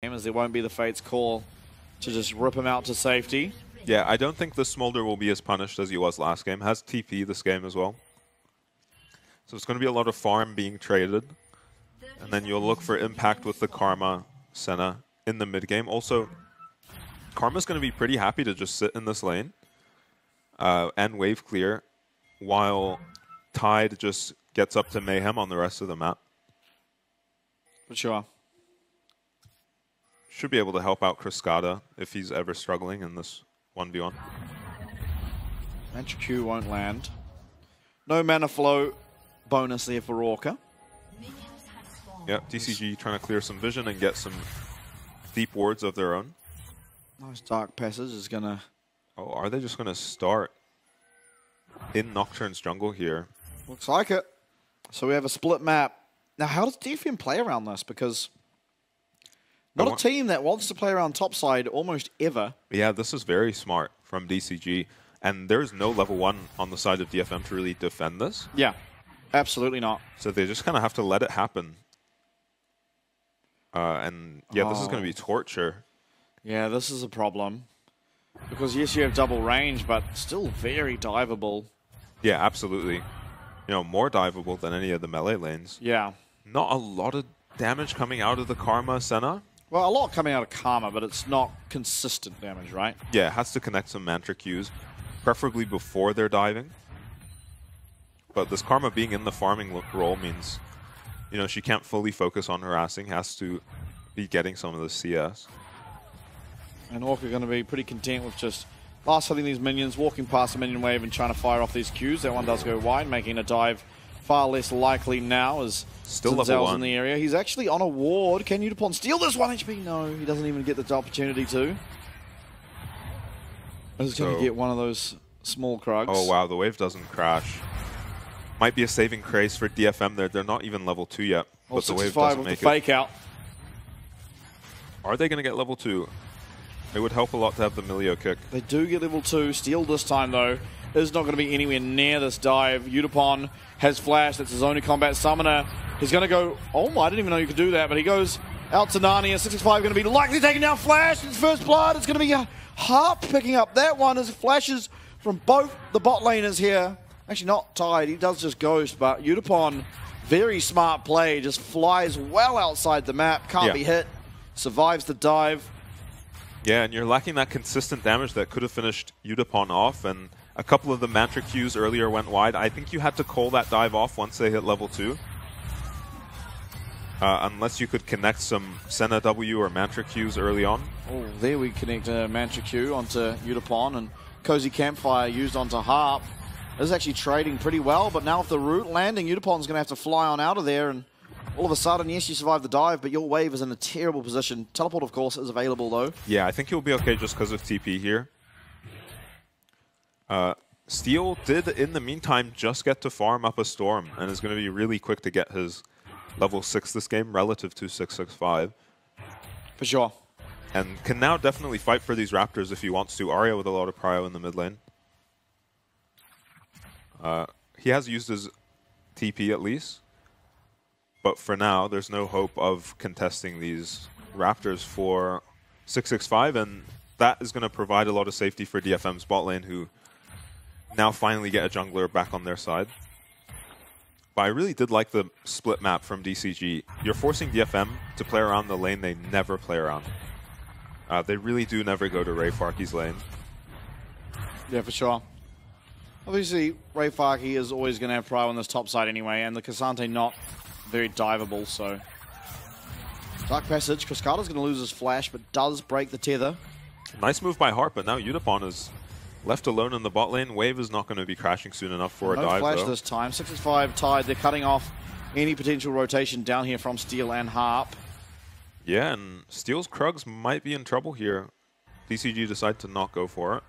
as there won't be the Fate's call to just rip him out to safety. Yeah, I don't think the Smolder will be as punished as he was last game. Has TP this game as well. So it's going to be a lot of farm being traded. And then you'll look for impact with the Karma Senna in the mid game. Also, Karma's going to be pretty happy to just sit in this lane and wave clear while Tide just gets up to mayhem on the rest of the map. For sure. Should be able to help out Cascada if he's ever struggling in this 1v1. Mantra Q won't land. No mana flow bonus there for Orca. Yeah, DCG trying to clear some vision and get some deep wards of their own. Nice Dark Passage is going to... Oh, are they just going to start in Nocturne's jungle here? Looks like it. So we have a split map. Now, how does DFM play around this? Because not a team that wants to play around topside almost ever. Yeah, this is very smart from DCG. And there's no level 1 on the side of DFM to really defend this. Yeah, absolutely not. So they just kind of have to let it happen. And yeah, this is going to be torture. Yeah, this is a problem. Because yes, you have double range, but still very diveable. Yeah, absolutely. You know, more diveable than any of the melee lanes. Yeah. Not a lot of damage coming out of the Karma Senna. Well, a lot coming out of Karma, but it's not consistent damage, right? Yeah, it has to connect some Mantra Qs, preferably before they're diving. But this Karma being in the farming role means, you know, she can't fully focus on harassing, has to be getting some of the CS. And Orca are going to be pretty content with just last hitting these minions, walking past the minion wave and trying to fire off these Qs. That one does go wide, making a dive far less likely now as still level 1 in the area. He's actually on a ward. Can Udapon steal this 1 HP? No, he doesn't even get the opportunity to. He's going to get one of those small Krugs. Oh wow, the wave doesn't crash. Might be a saving grace for DFM there. They're not even level 2 yet, but the wave doesn't make it. Fake out. Are they going to get level 2? It would help a lot to have the Milio kick. They do get level 2. Steal this time, though. Is not going to be anywhere near this dive. Udapon has flash. That's his only combat summoner. He's going to go... Oh, I didn't even know you could do that, but he goes out to Narnia. 65 going to be likely taking down Flash. It's first blood. It's going to be Harp picking up that one as flashes from both the bot laners here. Actually, not Tide. He does just Ghost, but Udapon, very smart play. Just flies well outside the map. Can't be hit. Survives the dive. Yeah, and you're lacking that consistent damage that could have finished Udapon off, and a couple of the Mantra Qs earlier went wide. I think you had to call that dive off once they hit level 2. Unless you could connect some Senna W or Mantra Qs early on. Oh, there we connect a Mantra Q onto Udapon, and Cozy Campfire used onto Harp. This is actually trading pretty well, but now with the root landing, Udapon's going to have to fly on out of there, and all of a sudden, yes, you survive the dive, but your wave is in a terrible position. Teleport, of course, is available, though. Yeah, I think he'll be okay just because of TP here. Steel did, in the meantime, just get to farm up a Storm, and is going to be really quick to get his level 6 this game relative to 665. For sure. And can now definitely fight for these Raptors if he wants to. Arya with a lot of prio in the mid lane. He has used his TP at least. But for now, there's no hope of contesting these Raptors for 665, and that is going to provide a lot of safety for DFM's bot lane, who now finally get a jungler back on their side. But I really did like the split map from DCG. You're forcing DFM to play around the lane they never play around. They really do never go to Ray Farkey's lane. Yeah, for sure. Obviously, Ray Farkey is always going to have prio on this top side anyway, and the Cassante not very diveable, so... Dark Passage, Cascada's going to lose his flash, but does break the tether. Nice move by Harp, but now Udapon is left alone in the bot lane. Wave is not going to be crashing soon enough for a dive, no flash though. this time. 65 Tide, they're cutting off any potential rotation down here from Steel and Harp. Yeah, and Steel's Krugs might be in trouble here. DCG decide to not go for it.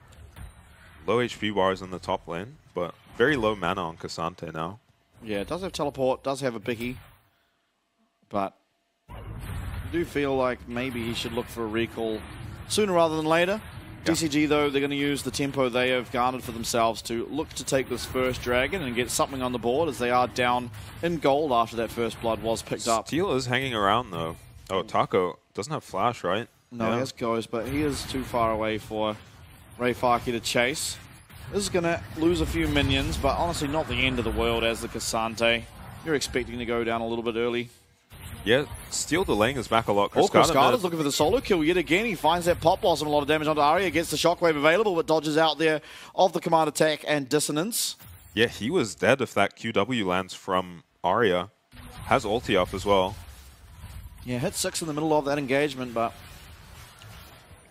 Low HP bars in the top lane, but very low mana on Cassante now. Yeah, it does have teleport, does have a Bicky, but I do feel like maybe he should look for a recall sooner rather than later. Yeah. DCG, though, they're going to use the tempo they have garnered for themselves to look to take this first dragon and get something on the board, as they are down in gold after that first blood was picked up. Steel is hanging around, though. Oh, Taco Doesn't have flash, right? No, Yeah. he has Ghost, but he is too far away for Rayfaki to chase. This is going to lose a few minions, but honestly not the end of the world as the Cassante. You're expecting to go down a little bit early. Yeah, Steel delaying is back a lot. Cascada's looking for the solo kill yet again. He finds that Pop Blossom, a lot of damage onto Arya, gets the Shockwave available, but dodges out there of the command attack and Dissonance. Yeah, he was dead if that QW lands from Arya. Has ulti up as well. Yeah, hit 6 in the middle of that engagement, but...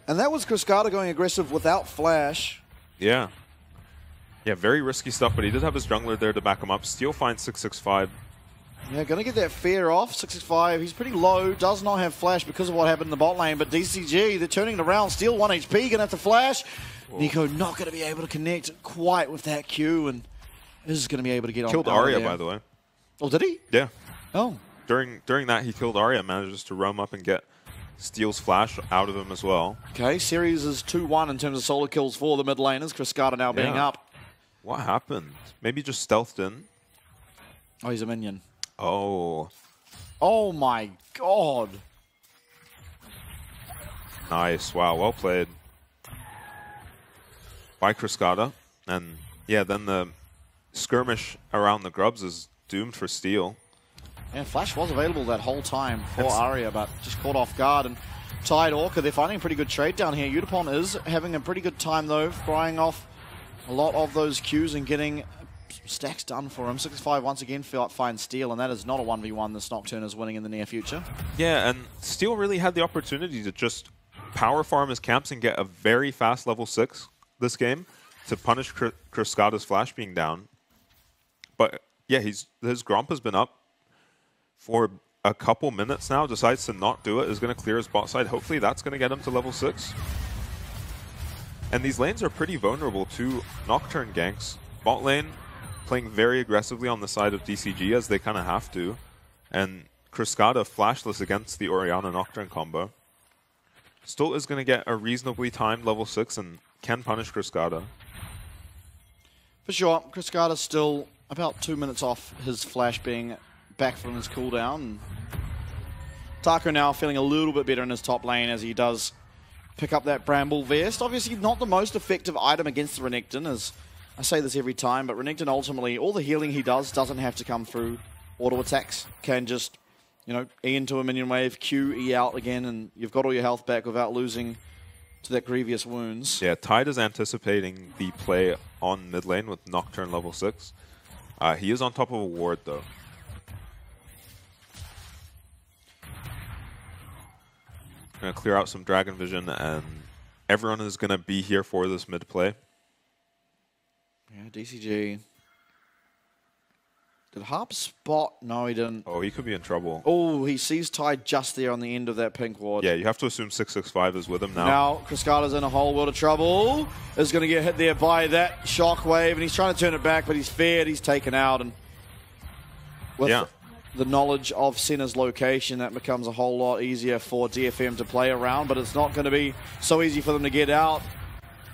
And that was Cascada going aggressive without flash. Yeah. Yeah, very risky stuff, but he did have his jungler there to back him up. Steel finds 665. Yeah, going to get that fear off. 665, he's pretty low, does not have flash because of what happened in the bot lane, but DCG, they're turning it around. Steel 1 HP, going to have to flash. Whoa. Nico not going to be able to connect quite with that Q, and is going to be able to get on. Killed Arya, by the way. Oh, did he? Yeah. Oh. During that, he killed Arya, manages to roam up and get Steel's flash out of him as well. Okay, series is 2-1 in terms of solo kills for the mid laners. Cascada now being up. What happened? Maybe just stealthed in. Oh, he's a minion. Oh. Oh my god. Nice. Wow, well played by Cascada. And yeah, then the skirmish around the grubs is doomed for Steel. And flash was available that whole time for Arya, but just caught off guard. And Tide Orca, they're finding a pretty good trade down here. Udapon is having a pretty good time, though, frying off a lot of those Qs and getting stacks done for him. 6-5 once again finds Steel, and that is not a 1v1 this Nocturne is winning in the near future. Yeah, and Steel really had the opportunity to just power farm his camps and get a very fast level 6 this game to punish Cascada's flash being down. But yeah, his Gromp has been up for a couple minutes now, decides to not do it, is going to clear his bot side. Hopefully that's going to get him to level 6. And these lanes are pretty vulnerable to Nocturne ganks. Bot lane playing very aggressively on the side of DCG, as they kind of have to. And Cascada flashless against the Orianna Nocturne combo. Stolt is going to get a reasonably timed level 6 and can punish Cascada. For sure, Cascada's still about 2 minutes off his flash being back from his cooldown. Taco now feeling a little bit better in his top lane as he does pick up that Bramble Vest. Obviously not the most effective item against the Renekton, as I say this every time, but Renekton ultimately, all the healing he does doesn't have to come through auto attacks. Can just, you know, E into a minion wave, Q, E out again, and you've got all your health back without losing to that grievous wounds. Yeah, Tide is anticipating the play on mid lane with Nocturne level 6. He is on top of a ward, though. Going to clear out some Dragon Vision, and everyone is going to be here for this mid play. Yeah, DCG. Did Harp spot? No, he didn't. Oh, he could be in trouble. Oh, he sees Tide just there on the end of that pink ward. Yeah, you have to assume 665 is with him now. Now, Cascada's in a whole world of trouble. Is going to get hit there by that shockwave, and he's trying to turn it back, but he's feared, he's taken out. And with the knowledge of Senna's location, that becomes a whole lot easier for DFM to play around, but it's not going to be so easy for them to get out.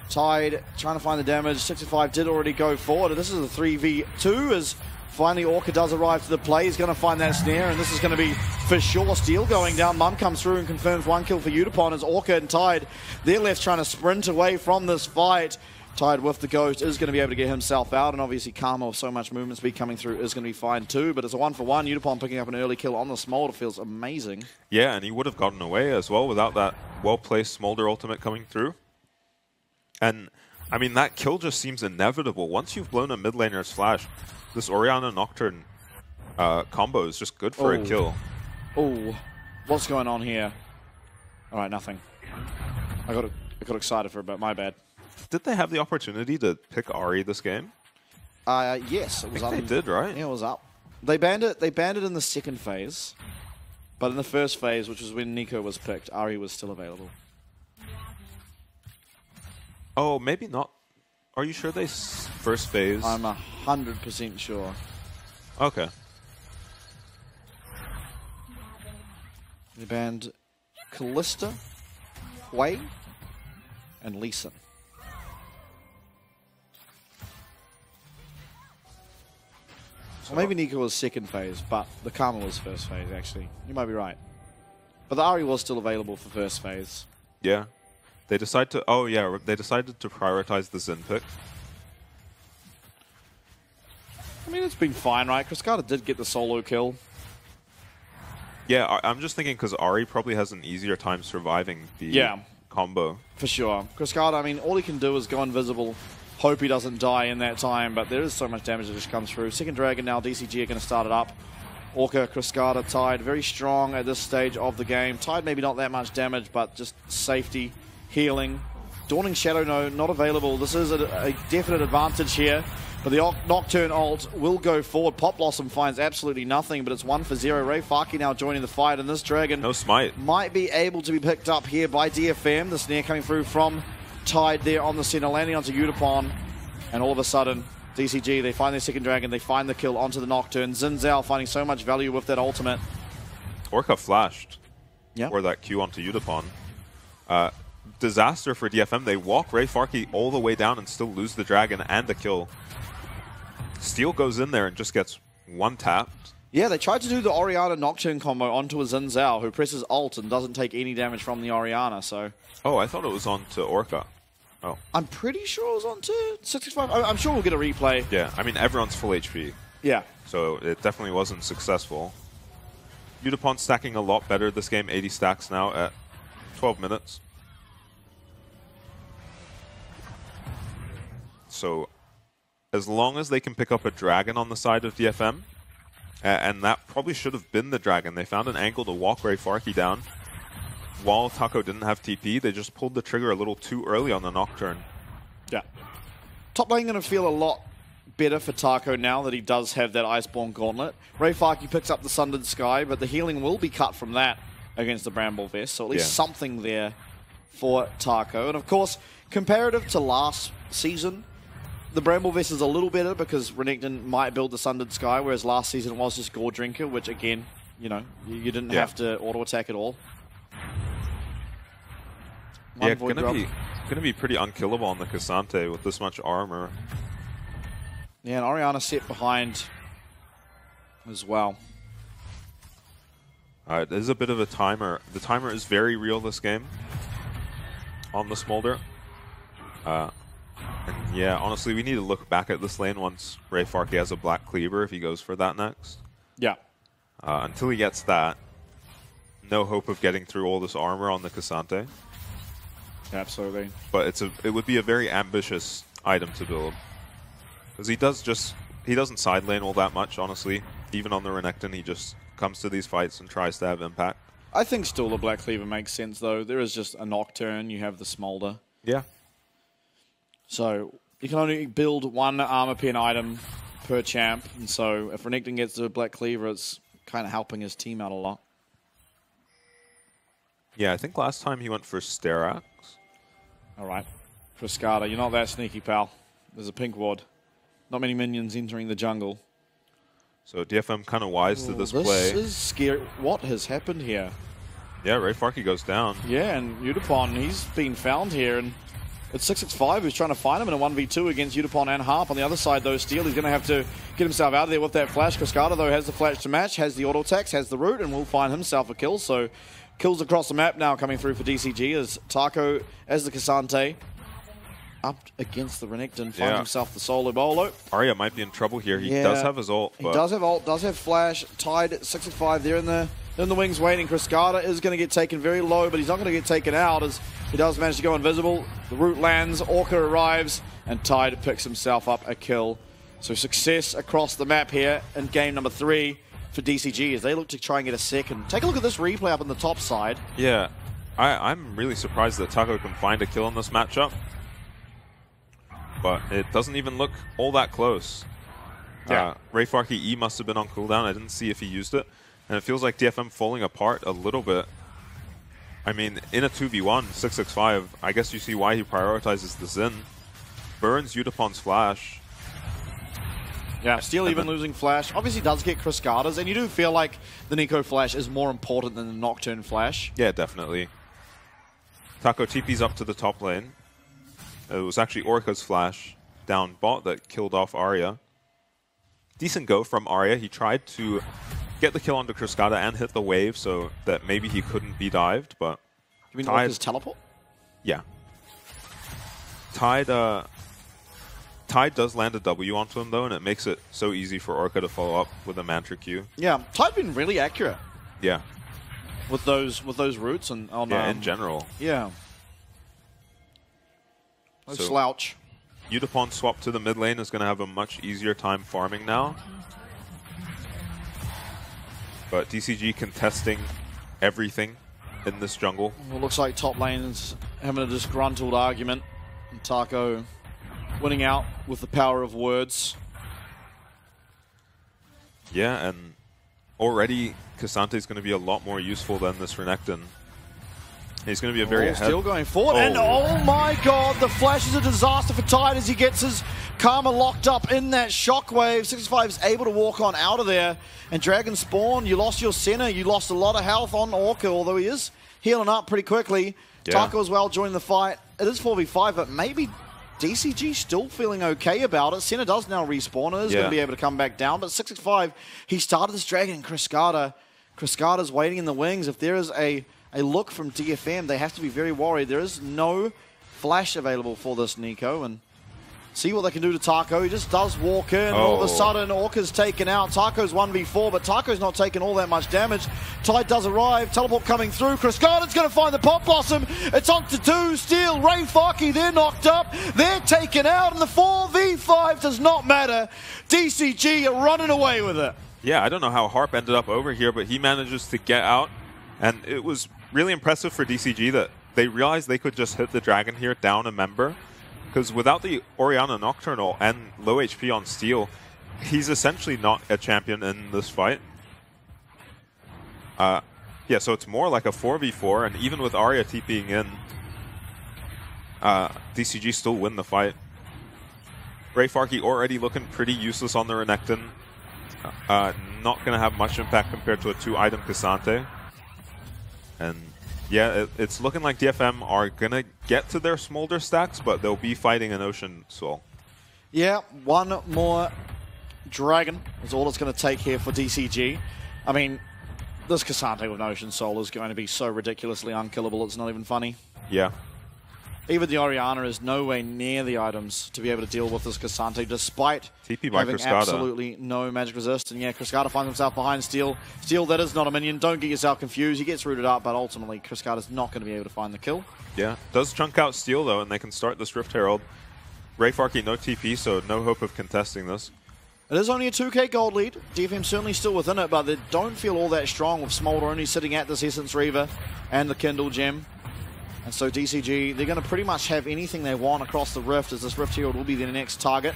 Tide trying to find the damage. 65 did already go forward, and this is a 3v2 as finally Orca does arrive to the play. He's going to find that snare, and this is going to be for sure Steel going down. Mum comes through and confirms 1 kill for Udapon as Orca and Tide, they're left trying to sprint away from this fight. Tide with the Ghost is going to be able to get himself out, and obviously Karma with so much movement speed coming through is going to be fine too, but it's a 1-for-1. Udapon picking up an early kill on the Smolder feels amazing. Yeah, and he would have gotten away as well without that well-placed Smolder ultimate coming through. And, I mean, that kill just seems inevitable. Once you've blown a mid laner's flash, this Orianna Nocturne combo is just good for a kill. Oh, what's going on here? All right, nothing. I got excited for a bit, my bad. Did they have the opportunity to pick Ahri this game? Yes, it was up. They did, right? Yeah, it was up. They banned it in the second phase, but in the first phase, which was when Nico was picked, Ahri was still available. Oh, maybe not. Are you sure they first phase? I'm 100% sure. Okay. They banned Callista, Hui, and Lee Sin. Well, maybe Nico was second phase, but the Karma was first phase, actually. You might be right. But the Ari was still available for first phase. Yeah. They decided to... Oh, yeah. They decided to prioritize the Xin pick. I mean, it's been fine, right? Cascada did get the solo kill. Yeah, I'm just thinking because Ari probably has an easier time surviving the combo. For sure. Cascada, I mean, all he can do is go invisible, hope he doesn't die in that time, but there is so much damage that just comes through. Second Dragon now, DCG are going to start it up. Orca, Cascada, Tide, very strong at this stage of the game. Tide maybe not that much damage, but just safety, healing. Dawning Shadow, no, not available. This is a definite advantage here. But the Nocturne ult will go forward. Pop Blossom finds absolutely nothing, but it's 1-0. Ray Farki now joining the fight, and this Dragon no smite might be able to be picked up here by DFM. The snare coming through from Tide there on the center, landing onto Udapon, and all of a sudden, DCG, they find their second Dragon, they find the kill onto the Nocturne. Xin Zhao finding so much value with that ultimate. Orca flashed Yeah. for that Q onto Udapon. Disaster for DFM. They walk Ray Farki all the way down and still lose the Dragon and the kill. Steel goes in there and just gets one tapped. Yeah, they tried to do the Orianna Nocturne combo onto a Xin Zhao, who presses ult and doesn't take any damage from the Orianna, so... Oh, I thought it was on to Orca. Oh. I'm pretty sure it was on to 665. I'm sure we'll get a replay. Yeah, I mean, everyone's full HP. Yeah. So it definitely wasn't successful. Udapon stacking a lot better this game, 80 stacks now at 12 minutes. So as long as they can pick up a Dragon on the side of DFM, and that probably should have been the Dragon. They found an angle to walk Ray Farki down. While Taco didn't have TP, they just pulled the trigger a little too early on the Nocturne. Yeah. Top lane going to feel a lot better for Taco now that he does have that Iceborne Gauntlet. Ray Farki picks up the Sundered Sky, but the healing will be cut from that against the Bramble Vest, so at least something there for Taco. And of course, comparative to last season, the Bramble Vest is a little better because Renekton might build the Sundered Sky, whereas last season was just Gore Drinker, which again, you know, you didn't have to auto-attack at all. Yeah, gonna be pretty unkillable on the Cassante with this much armor. Yeah, and Orianna set behind as well. There's a bit of a timer. The timer is very real this game on the Smolder. And yeah, honestly, we need to look back at this lane once Ray Farki has a Black Cleaver if he goes for that next. Yeah. Until he gets that, no hope of getting through all this armor on the Cassante. Absolutely. But it would be a very ambitious item to build. Because he doesn't side lane all that much, honestly. Even on the Renekton, he just comes to these fights and tries to have impact. I think still the Black Cleaver makes sense, though. There is just a Nocturne, you have the Smolder. Yeah. So you can only build one armor pin item per champ, and so if Renekton gets the Black Cleaver, it's kind of helping his team out a lot. Yeah, I think last time he went for Sterax. All right. Cascada, you're not that sneaky, pal. There's a pink ward. Not many minions entering the jungle. So DFM kind of wise to this play. This is scary. What has happened here? Yeah, Ray Farki goes down. Yeah, and Udapon, he's been found here, and it's 665 who's trying to find him in a 1v2 against Udapon and Harp. On the other side, though, Steel, he's going to have to get himself out of there with that flash. Cascada, though, has the flash to match, has the auto attacks, has the root, and will find himself a kill. So kills across the map now coming through for DCG as Taco, as the Cassante, up against the Renekton, finds himself the solo bolo. Arya might be in trouble here. He does have his ult. He does have ult, does have flash. Tied at 65 there in the wings waiting. Cascada is going to get taken very low, but he's not going to get taken out as he does manage to go invisible. The root lands, Orca arrives, and Tide picks himself up a kill. So success across the map here in game number 3 for DCG as they look to try and get a second. Take a look at this replay up on the top side. Yeah, I'm really surprised that Taco can find a kill in this matchup. But it doesn't even look all that close. Yeah. Ray Farki E must have been on cooldown. I didn't see if he used it. And it feels like DFM falling apart a little bit. I mean, in a 2v1, 665, I guess you see why he prioritizes the Xin. Burns Udapon's flash. Yeah, Steel even losing flash. Obviously does get Cascada's, and you do feel like the Nico flash is more important than the Nocturne flash. Yeah, definitely. Taco TP's up to the top lane. It was actually Orca's flash down bot that killed off Arya. Decent go from Arya. He tried to get the kill onto Cascada and hit the wave so that maybe he couldn't be dived, but... You mean like his teleport? Yeah. Tide does land a W onto him, though, and it makes it so easy for Orca to follow up with a Mantra Q. Yeah, Tide been really accurate. Yeah. With those roots and on in general. Yeah. No slouch. Yutapon swap to the mid lane is going to have a much easier time farming now. But DCG contesting everything in this jungle. Well, it looks like top lane is having a disgruntled argument. And Taco winning out with the power of words. Yeah, and already Cassante is going to be a lot more useful than this Renekton. He's going to be a very still going forward, and oh my god, the flash is a disaster for Tide as he gets his Karma locked up in that shockwave. 65 is able to walk on out of there, and Dragon Spawn, you lost your center, you lost a lot of health on Orca, although he is healing up pretty quickly. Yeah. Taco as well joining the fight. It is 4v5, but maybe DCG still feeling okay about it. Senna does now respawn and is going to be able to come back down, but 665, he started this Dragon and Cascada's waiting in the wings. If there is a look from DFM, they have to be very worried. There is no flash available for this Nico, and see what they can do to Taco. He just does walk in. All of a sudden, Orca's taken out. Taco's 1v4, but Taco's not taking all that much damage. Tide does arrive. Teleport coming through. Cascada's going to find the Pop Blossom. It's on to 2. Steel, Ray Farkey, they're knocked up. They're taken out, and the 4v5 does not matter. DCG are running away with it. Yeah, I don't know how Harp ended up over here, but he manages to get out, and it was really impressive for DCG that they realized they could just hit the Dragon here down a member. Because without the Orianna Nocturnal and low HP on Steel, he's essentially not a champion in this fight. Yeah, so it's more like a 4v4, and even with Arya TPing in, DCG still win the fight. Ray Farkey already looking pretty useless on the Renekton. Not going to have much impact compared to a 2-item Cassante. And yeah, it's looking like DFM are going to get to their Smolder stacks, but they'll be fighting an Ocean Soul. Yeah, one more Dragon is all it's going to take here for DCG. I mean, this Cassante with an Ocean Soul is going to be so ridiculously unkillable, it's not even funny. Yeah. Even the Orianna is nowhere near the items to be able to deal with this Cassante, despite having absolutely no magic resist. And yeah, Cascada finds himself behind Steel. Steel, that is not a minion. Don't get yourself confused. He gets rooted up, but ultimately Cascada's not going to be able to find the kill. Yeah, does chunk out Steel, though, and they can start this Rift Herald. Ray Farkey, no TP, so no hope of contesting this. It is only a 2k gold lead. DFM certainly still within it, but they don't feel all that strong with Smolder only sitting at this Essence Reaver and the Kindle Gem. And so DCG, they're going to pretty much have anything they want across the Rift, as this Rift Herald will be their next target.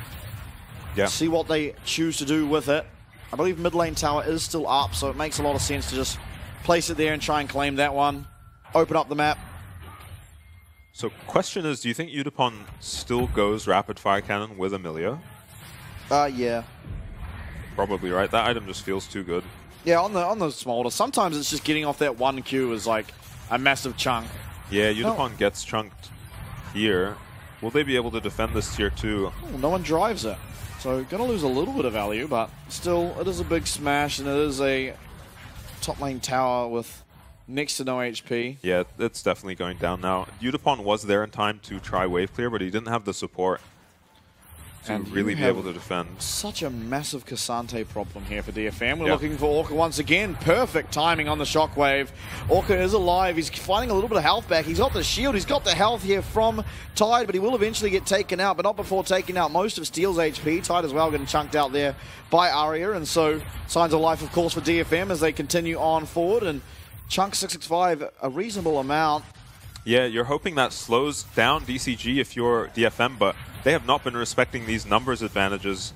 Yeah. See what they choose to do with it. I believe mid lane tower is still up, so it makes a lot of sense to just place it there and try and claim that one. Open up the map. So question is, do you think Yutapon still goes Rapid Fire Cannon with Amelia? Yeah. Probably, right? That item just feels too good. Yeah, on the Smolder, sometimes it's just getting off that 1Q is like a massive chunk. Yeah, Yutapon gets chunked here. Will they be able to defend this tier 2? Oh, no one drives it. So going to lose a little bit of value, but still, it is a big smash, and it is a top lane tower with next to no HP. Yeah, it's definitely going down now. Yutapon was there in time to try wave clear, but he didn't have the support to really be able to defend. Such a massive Cassante problem here for DFM. We're looking for Orca once again. Perfect timing on the shockwave. Orca is alive. He's finding a little bit of health back. He's got the shield. He's got the health here from Tide, but he will eventually get taken out, but not before taking out most of Steel's HP. Tide as well getting chunked out there by Arya, and so signs of life, of course, for DFM as they continue on forward and chunk 665 a reasonable amount. Yeah, you're hoping that slows down DCG if you're DFM, but they have not been respecting these numbers advantages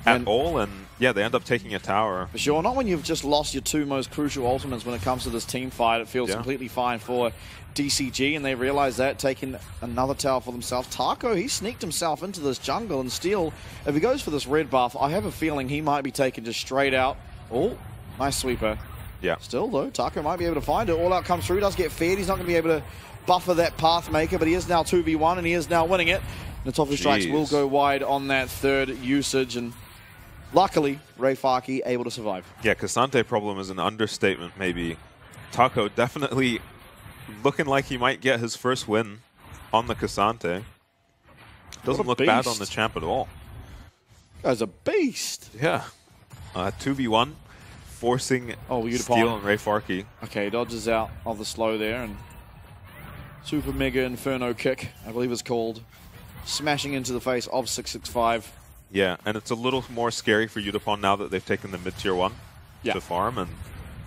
at all, and yeah, they end up taking a tower. For sure, not when you've just lost your 2 most crucial ultimates when it comes to this team fight. It feels completely fine for DCG, and they realize that, taking another tower for themselves. Taco, he sneaked himself into this jungle, and Steel, if he goes for this red buff, I have a feeling he might be taken just straight out. Oh, nice sweeper. Yeah. Still, though, Taco might be able to find it. All out comes through, does get fed. He's not going to be able to buffer that Pathmaker, but he is now 2v1, and he is now winning it. Natofu Strikes will go wide on that third usage, and Luckily, Ray Farkey able to survive. Yeah, Cassante problem is an understatement, maybe. Taco definitely looking like he might get his first win on the Cassante. Doesn't look bad on the champ at all. Guy's a beast. Yeah. 2v1, forcing Steel and Ray Farkey. Okay, dodges out of the slow there, and Super Mega Inferno Kick, I believe it's called, smashing into the face of 665. Yeah, and it's a little more scary for Yutapon now that they've taken the mid-tier 1 to farm, and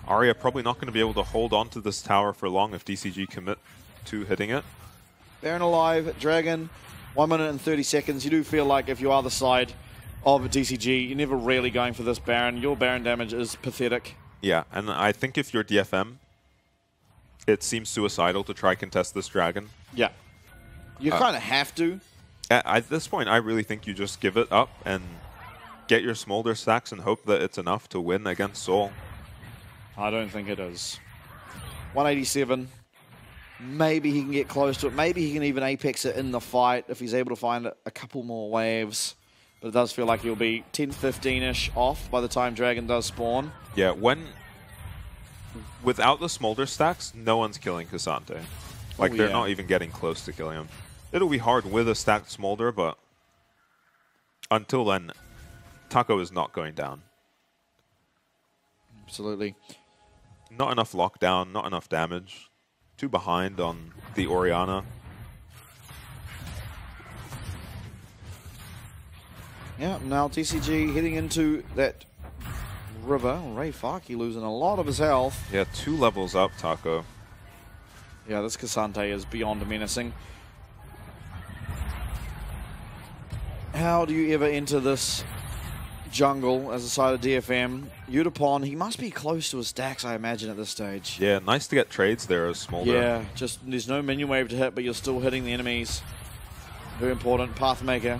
Arya probably not going to be able to hold on to this tower for long if DCG commit to hitting it. Baron alive, Dragon, 1 minute and 30 seconds. You do feel like if you are the side of DCG, you're never really going for this Baron. Your Baron damage is pathetic. Yeah, and I think if you're DFM, it seems suicidal to try contest this Dragon. Yeah. You kind of have to. At this point, I really think you just give it up and get your Smolder stacks and hope that it's enough to win against Soul. I don't think it is. 187. Maybe he can get close to it. Maybe he can even apex it in the fight if he's able to find a couple more waves. But it does feel like he'll be 10-15-ish off by the time Dragon does spawn. Yeah, without the Smolder stacks, no one's killing Cassante. Like, they're not even getting close to killing him. It'll be hard with a stacked Smolder, but until then, Taco is not going down. Absolutely. Not enough lockdown, not enough damage. Too behind on the Orianna. Yeah, now DCG heading into that river. Ray Farkey losing a lot of his health. Yeah, 2 levels up, Taco. Yeah, this Cassante is beyond menacing. How do you ever enter this jungle as a side of DFM? Yutapon, he must be close to his stacks, I imagine, at this stage. Yeah, nice to get trades there as Smolder. Yeah, just there's no minion wave to hit, but you're still hitting the enemies. Very important. Pathmaker.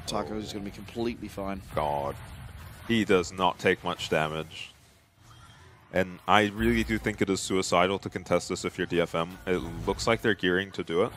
Taco's going to be completely fine. God. He does not take much damage. And I really do think it is suicidal to contest this if you're DFM. It looks like they're gearing to do it.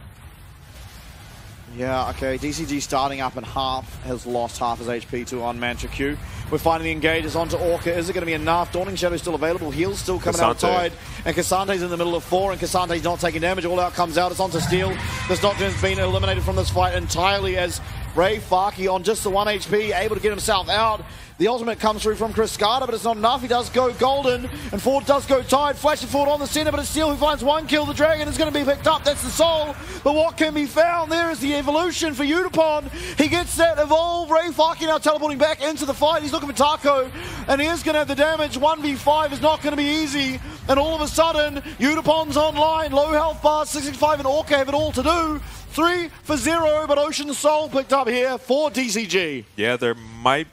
Yeah, okay, DCG starting up in half, has lost half his HP to on Mantra Q. We're finding the engages onto Orca. Is it going to be enough? Dawning Shadow still available. Heal's still coming out of Tide. And Cassante's in the middle of 4, and Cassante's not taking damage. All out comes out. It's onto Steel. This Nocturne's been eliminated from this fight entirely as Ray Farkey on just the 1 HP, able to get himself out. The ultimate comes through from Chris Carter, but it's not enough. He does go golden, and Ford does go Tide. Flashing forward on the center, but it's Steel who finds 1 kill. The Dragon is going to be picked up. That's the Soul. But what can be found? There is the evolution for Yutapon. He gets that evolve. Ray Farkey now teleporting back into the fight. He's looking for Taco, and he is going to have the damage. 1v5 is not going to be easy. And all of a sudden, Yutapon's online. Low health bar, 665 and Orca have it all to do. 3 for 0, but Ocean Soul picked up here for DCG. Yeah, there might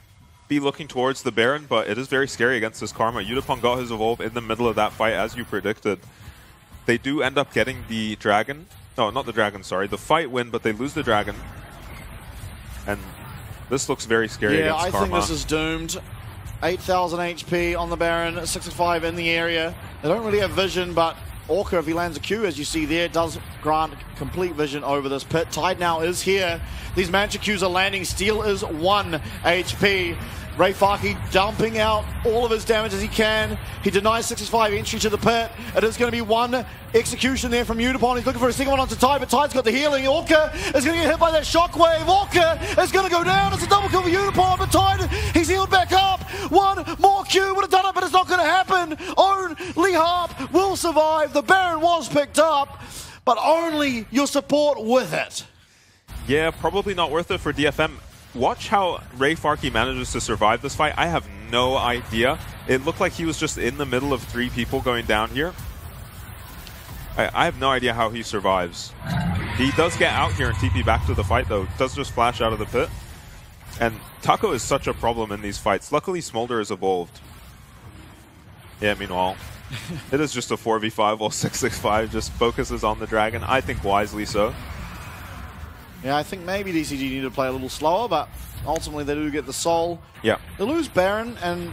be looking towards the Baron, but it is very scary against this Karma. Yutapon got his evolve in the middle of that fight, as you predicted. They do end up getting the Dragon. No, not the Dragon, sorry. The fight win, but they lose the Dragon. And this looks very scary against Karma. Yeah, I think this is doomed. 8,000 HP on the Baron, 65 in the area. They don't really have vision, but Orca, if he lands a Q, as you see there, does grant complete vision over this pit. Tide now is here. These Mantra Qs are landing. Steel is 1 HP. Ray Farkey dumping out all of his damage as he can. He denies 65 entry to the pit. It is going to be 1 execution there from Yutapon. He's looking for a second one onto Tide, but Tide's got the healing. Orca is going to get hit by that shockwave. Orca is going to go down. It's a double kill for Yutapon, but Tide, he's healed back up. 1 more Q would have done it, but it's not going to happen. Only Harp will survive. The Baron was picked up, but only your support with it. Yeah, probably not worth it for DFM. Watch how Ray Farkey manages to survive this fight. I have no idea. It looked like he was just in the middle of 3 people going down here. I have no idea how he survives. He does get out here and TP back to the fight, though. Does just flash out of the pit. And Taco is such a problem in these fights. Luckily, Smolder is evolved. Yeah, meanwhile, it is just a 4v5 while 665 just focuses on the Dragon. I think wisely so. Yeah, I think maybe DCG need to play a little slower, but ultimately they do get the Soul. Yeah. They lose Baron, and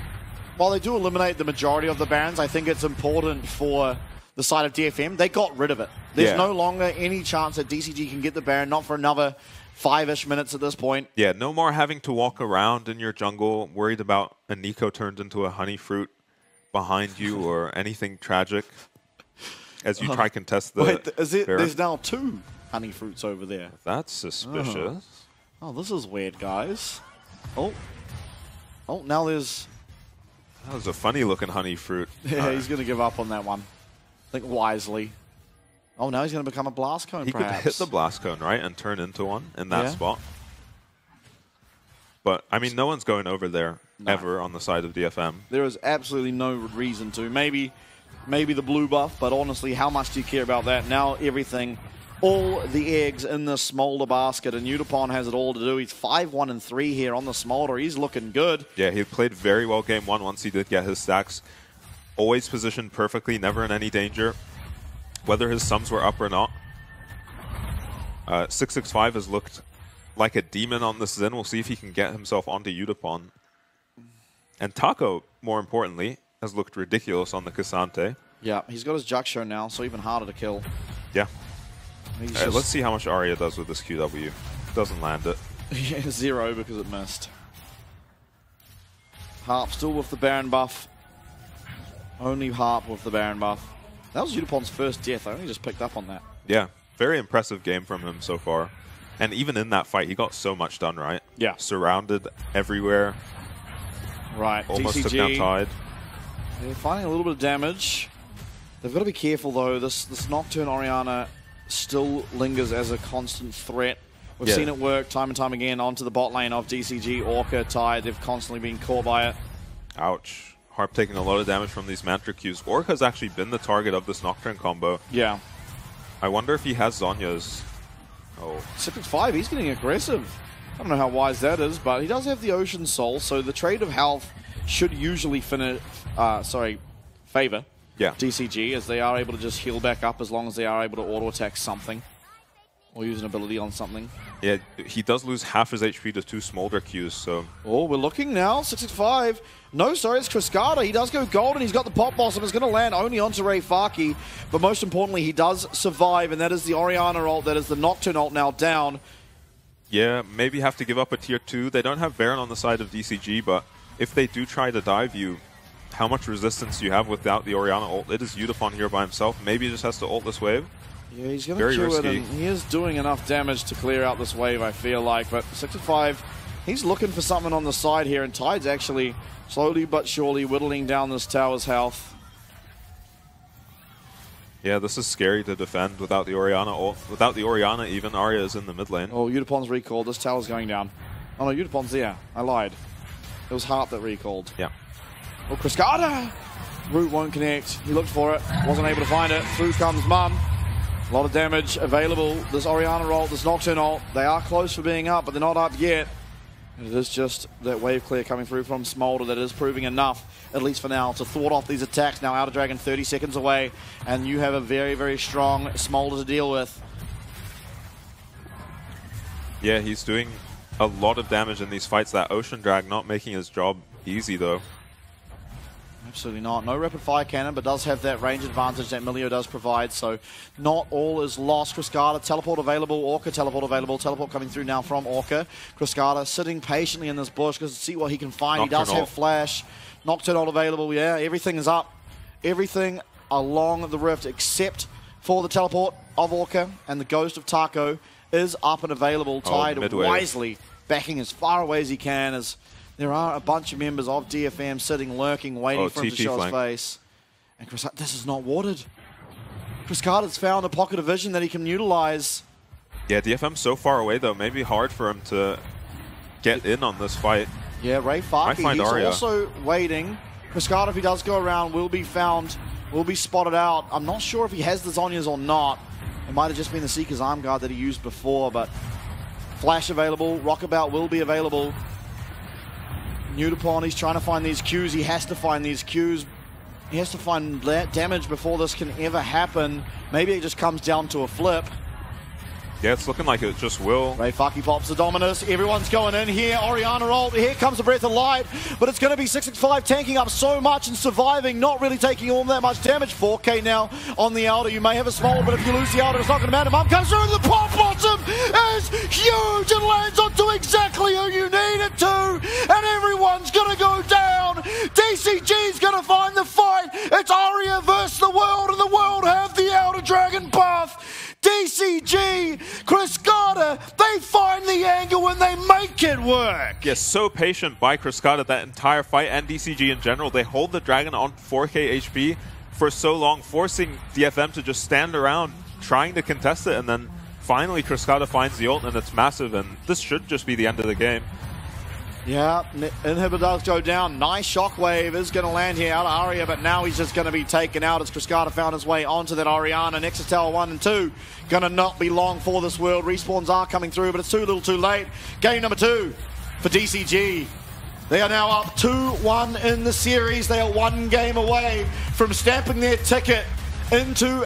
while they do eliminate the majority of the Barons, I think it's important for the side of DFM, they got rid of it. There's no longer any chance that DCG can get the Baron, not for another 5-ish minutes at this point. Yeah, no more having to walk around in your jungle worried about a Nico turned into a honey fruit behind you or anything tragic as you try contest the Wait, Baron. There's now 2 honey fruits over there. That's suspicious. Oh, this is weird, guys. Oh, now there's... That was a funny-looking honey fruit. Yeah, he's going to give up on that one. I think wisely. Oh, now he's going to become a blast cone, perhaps. He could hit the blast cone, right, and turn into one in that spot. But, I mean, no one's going over there ever on the side of DFM. There is absolutely no reason to. Maybe the blue buff, but honestly, how much do you care about that? Now everything, all the eggs in the Smolder basket, and Udapon has it all to do. He's 5-1-3 here on the Smolder. He's looking good. Yeah, he played very well game 1 once he did get his stacks. Always positioned perfectly, never in any danger, whether his sums were up or not. 665 has looked like a demon on this Zen. We'll see if he can get himself onto Udapon. And Taco, more importantly, has looked ridiculous on the Cassante. Yeah, he's got his Juck Show now, so even harder to kill. Yeah. Let's see how much Arya does with this QW. Doesn't land it. Yeah, 0 because it missed. Harp still with the Baron buff. Only Harp with the Baron buff. That was Udapon's first death. I only just picked up on that. Yeah, very impressive game from him so far. And even in that fight, he got so much done, right? Yeah. Surrounded everywhere. Right, Almost DCG. took down Tide. They're finding a little bit of damage. They've got to be careful, though. This Nocturne Orianna still lingers as a constant threat. We've seen it work time and time again onto the bot lane of DCG, Orca, Tide. They've constantly been caught by it. Ouch. Harp taking a lot of damage from these Mantra Qs. Orca's actually been the target of this Nocturne combo. Yeah. I wonder if he has Zhonya's. Oh. 6-5, he's getting aggressive. I don't know how wise that is, but he does have the Ocean Soul, so the trade of health should usually favor DCG, as they are able to just heal back up as long as they are able to auto-attack something. Or use an ability on something. Yeah, he does lose half his HP to 2 Smolder Qs, so... Oh, we're looking now. 6-5. No, sorry, it's Cascada. He does go gold, and he's got the Pop Blossom. It's going to land only onto Ray Faki. But most importantly, he does survive, and that is the Orianna ult. That is the Nocturne ult now down. Yeah, maybe have to give up a tier 2. They don't have Baron on the side of DCG, but if they do try to dive you, how much resistance do you have without the Orianna ult? It is Udapon here by himself. Maybe he just has to ult this wave. Yeah, he's going to kill it, and he is doing enough damage to clear out this wave, I feel like. But 6-5, he's looking for something on the side here, and Tide's actually slowly but surely whittling down this tower's health. Yeah, this is scary to defend without the Orianna ult. Without the Orianna, even Arya is in the mid lane. Oh, Udapon's recalled. This tower's going down. Oh no, Udapon's there. I lied. It was Harp that recalled. Yeah. Oh, Cascada! Root won't connect. He looked for it. Wasn't able to find it. Through comes Mum. A lot of damage available. This Orianna ult, this Nocturne ult. They are close for being up, but they're not up yet. And it is just that wave clear coming through from Smolder that is proving enough, at least for now, to thwart off these attacks. Now Outer Dragon 30 seconds away, and you have a very, very strong Smolder to deal with. Yeah, he's doing a lot of damage in these fights. That Ocean Drag not making his job easy, though. Absolutely not. No rapid fire cannon, but does have that range advantage that Milio does provide, so not all is lost. Cascada, teleport available, Orca teleport available, teleport coming through now from Orca. Cascada sitting patiently in this bush because to see what he can find. Nocturne he does have flash. Nocturne ult available, yeah, everything is up. Everything along the rift except for the teleport of Orca, and the Ghost of Taco is up and available. Tide wisely backing as far away as he can, as there are a bunch of members of DFM sitting, lurking, waiting for him to show his face. And this is not watered. Cascada's found a pocket of vision that he can utilize. Yeah, DFM's so far away, though. Maybe hard for him to get in on this fight. Yeah, Ray Faki, he's Arya. Also waiting. Cascada, if he does go around, will be found, will be spotted out. I'm not sure if he has the Zhonya's or not. It might have just been the Seeker's Arm Guard that he used before, but flash available. Rockabout will be available. Udapon, he's trying to find these Qs. He has to find these Qs. He has to find damage before this can ever happen. Maybe it just comes down to a flip. Yeah, it's looking like it just will. Ray Faki pops the Dominus. Everyone's going in here. Orianna ult. Here comes the Breath of Light. But it's going to be 665 tanking up so much and surviving, not really taking all that much damage. 4K now on the Elder. You may have a small, but if you lose the Elder, it's not going to matter. Mum comes through, and the pop bottom is huge and lands onto exactly who you need it to. And everyone's going to go down. DCG's going to find the fight. It's Aria versus the world, and the world have the Elder Dragon buff. DCG, Cryscada, they find the angle and they make it work. Yes, so patient by Cryscada that entire fight, and DCG in general. They hold the Dragon on 4k HP for so long, forcing DFM to just stand around trying to contest it, and then finally Cryscada finds the ult, and it's massive, and this should just be the end of the game. Yeah, Inhibitor does go down. Nice shockwave is going to land here out of Aria, but now he's just going to be taken out as Cryscada found his way onto that Orianna. Nexus Tower 1 and 2 going to not be long for this world. Respawns are coming through, but it's too little too late. Game number 2 for DCG. They are now up 2-1 in the series. They are one game away from stamping their ticket into